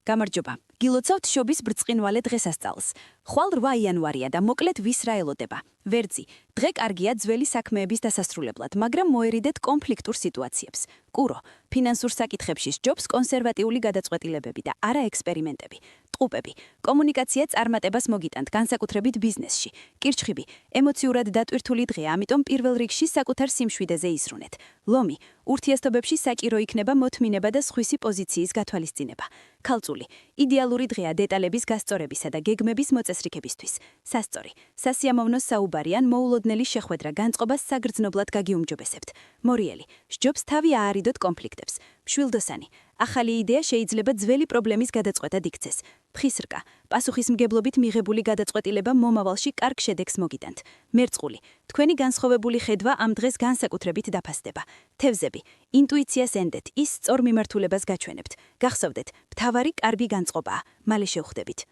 გამარჯობა. გილოცავთ შობის ბრწყინვალე დღესასწაულს. ხვალ 8 იანვარია და მოკლედ ვის რა ელოდება. ვერძი, დღე კარგია ძველი საქმეების დასასრულებლად, მაგრამ მოერიდეთ კონფლიქტურ სიტუაციებს. კურო, ფინანსურ საკითხებში სჯობს კონსერვატიული გადაწყვეტილებები და არა ექსპერიმენტები. ტყუპები, კომუნიკაცია წარმატებას მოგიტანთ, განსაკუთრებით ბიზნესში. კირჩხიბი, ემოციურად დატვირთული დღეა, ამიტომ პირველ რიგში საკუთარ სიმშვიდეზე ისრუნეთ. ლომი, ურთიერთობებში საჭირო იქნება მოთმინება და სხვისი პოზიციის გათვალისწინება. ქალწული, იდეალური დღეა დეტალების გასწორებისა და გეგმების მოწესრიგებისთვის. სასწორი, სასიამოვნო საუბარი ან მოულოდნელი შეხვედრა განწყობას საგრძნობლად გაგიუმჯობესებთ. მორიელი, სჯობს თავი აარიდოთ კონფლიქტებს. მშვილდოსანი, ახალი იდეა შეიძლება ძველი პრობლემის გადაწყვეტად იქცეს. ფხისრკა, პასუხისმგებლობით მიღებული გადაწყვეტილება მომავალში კარგ შედეგს მოგიტანთ. მერწყული, თქვენი განსხვავებული ხედვა ამ დღეს განსაკუთრებით დაფასდება. თევზები, ინტუიციას ენდეთ, ის სწორ მიმართულებას გაჩვენებთ. გახსოვდეთ, მთავარი კარგი განწყობაა. მალე შევხვდებით.